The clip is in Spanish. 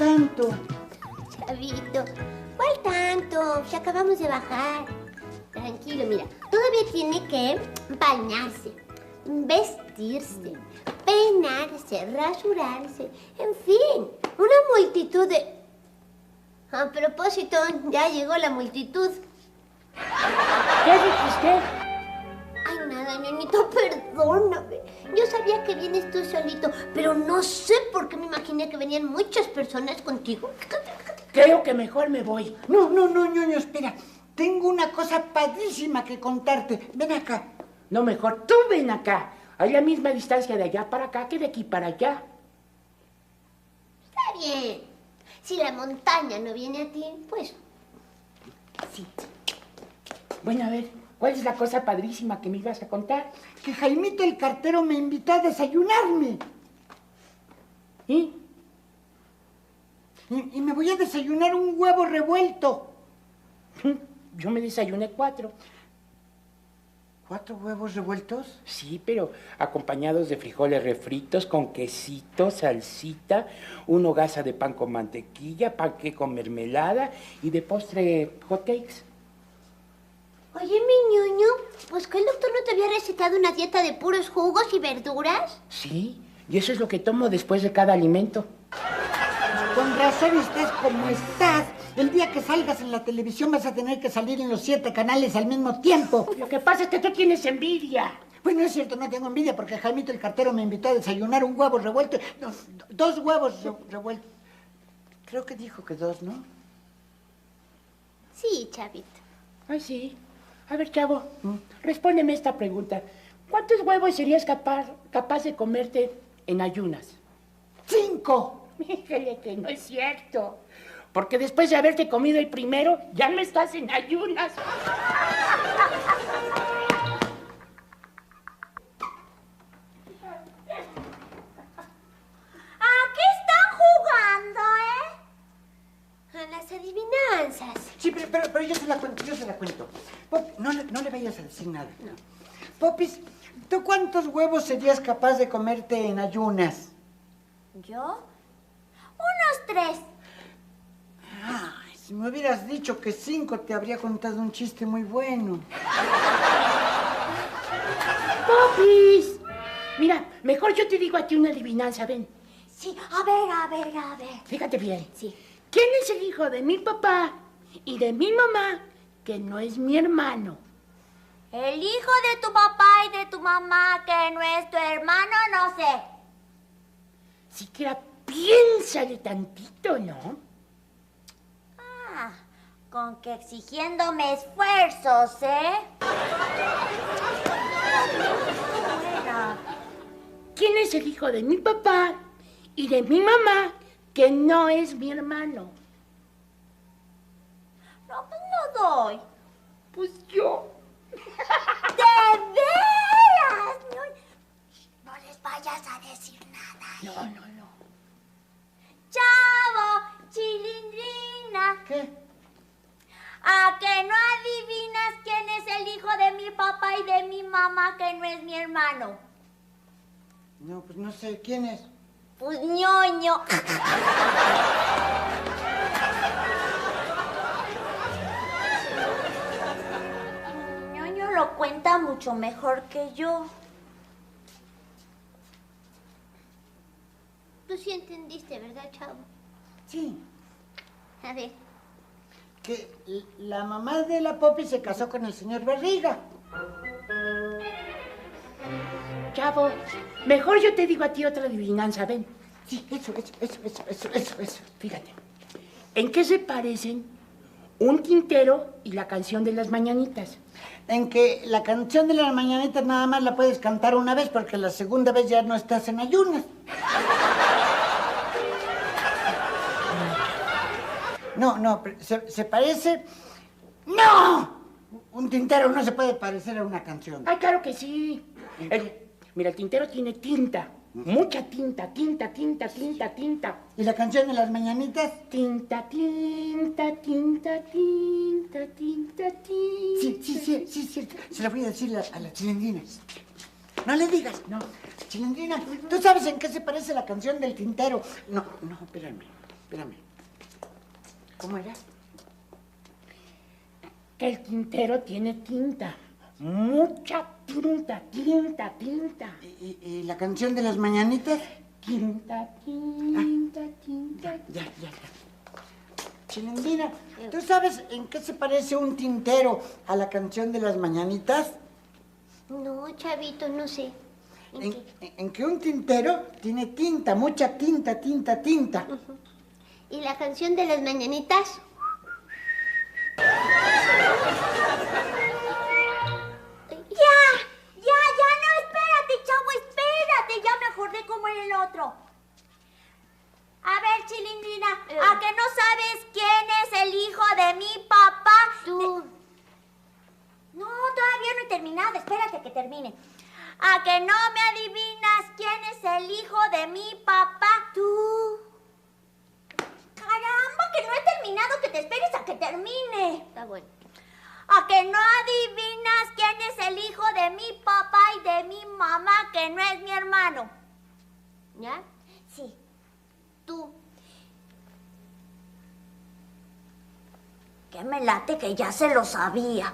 tanto? Chavito, ¿cuál tanto? Ya acabamos de bajar. Tranquilo, mira, todavía tiene que bañarse, vestirse, peinarse, rasurarse, en fin, una multitud de... A propósito, ya llegó la multitud. ¿Qué dijiste? Ay, nada, ñoñito, perdóname. Yo sabía que vienes tú solito, pero no sé por qué me imaginé que venían muchas personas contigo. Creo que mejor me voy. No, ñoño, espera. Tengo una cosa padrísima que contarte. Ven acá. No, mejor tú ven acá. Hay la misma distancia de allá para acá que de aquí para allá. Está bien. Si la montaña no viene a ti, pues sí. Bueno, a ver, ¿cuál es la cosa padrísima que me ibas a contar? Que Jaimito el cartero me invitó a desayunarme. ¿Y? Y me voy a desayunar un huevo revuelto. Yo me desayuné 4. ¿4 huevos revueltos? Sí, pero acompañados de frijoles refritos con quesito, salsita, una hogaza de pan con mantequilla, panqué con mermelada y de postre hot cakes. Oye, mi ñoño, pues que el doctor no te había recetado una dieta de puros jugos y verduras. Sí, y eso es lo que tomo después de cada alimento. Con razón estás como estás. El día que salgas en la televisión vas a tener que salir en los 7 canales al mismo tiempo. Lo que pasa es que tú tienes envidia. Pues no es cierto, no tengo envidia porque Jaimito el cartero me invitó a desayunar un huevo revuelto. No, 2 huevos revueltos. Creo que dijo que 2, ¿no? Sí, chavito. Ay, sí. A ver, chavo, respóndeme esta pregunta. ¿Cuántos huevos serías capaz de comerte en ayunas? 5. Fíjale que no es cierto. Porque después de haberte comido el primero, ya no estás en ayunas. ¿A qué están jugando, A las adivinanzas. Sí, pero yo se la cuento. Pop, no le vayas a decir nada. No. Popis, ¿tú cuántos huevos serías capaz de comerte en ayunas? ¿Yo? Unos 3. Ay, si me hubieras dicho que 5 te habría contado un chiste muy bueno. ¡Popis! Mira, mejor yo te digo a ti una adivinanza, ven. Sí, a ver. Fíjate bien. Sí. ¿Quién es el hijo de mi papá y de mi mamá que no es mi hermano? El hijo de tu papá y de tu mamá que no es tu hermano, no sé. Siquiera piénsale tantito, ¿no? Ah, con que exigiéndome esfuerzos, Bueno. ¿Quién es el hijo de mi papá y de mi mamá que no es mi hermano? No, pues no doy. Pues yo. ¿De veras? No les vayas a decir nada. No. Chavo, chilindrina. ¿Qué? ¿A que no adivinas quién es el hijo de mi papá y de mi mamá que no es mi hermano? No, pues no sé. ¿Quién es? Pues ñoño. Ñoño lo cuenta mucho mejor que yo. Tú sí entendiste, ¿verdad, chavo? Sí. A ver. Que la mamá de la Popi se casó con el señor Barriga. Chavo, mejor yo te digo a ti otra adivinanza, ven. Sí, eso. Fíjate. ¿En qué se parecen un tintero y la canción de las mañanitas? En que la canción de las mañanitas nada más la puedes cantar una vez porque la segunda vez ya no estás en ayunas. No, se parece... ¡No! Un tintero no se puede parecer a una canción. Ay, claro que sí. Mira, el tintero tiene tinta. Mucha tinta. ¿Y la canción de las mañanitas? Tinta. Sí. Se la voy a decir a la chilindrina. No le digas. No. Chilindrina, ¿tú sabes en qué se parece la canción del tintero? No, espérame. Espérame. ¿Cómo era? Que el tintero tiene tinta. Mucha tinta, tinta, tinta. ¿Y la canción de las mañanitas? Tinta, tinta, tinta. Ya. Chilindrina, ¿tú sabes en qué se parece un tintero a la canción de las mañanitas? No, Chavito, no sé. En que un tintero tiene tinta, mucha tinta. ¿Y la canción de las mañanitas? Ya, no, espérate, chavo, espérate. Ya me acordé cómo era el otro. A ver, Chilindrina, ¿a que no sabes quién es el hijo de mi papá? Tú. No, todavía no he terminado, espérate que termine. ¿A que no me adivinas quién es el hijo de mi papá? Tú. Caramba, que no he terminado, que te esperes a que termine. Está bueno. ¿A que no adivinas quién es el hijo de mi papá y de mi mamá, que no es mi hermano? ¿Ya? Sí. Tú. Que me late que ya se lo sabía.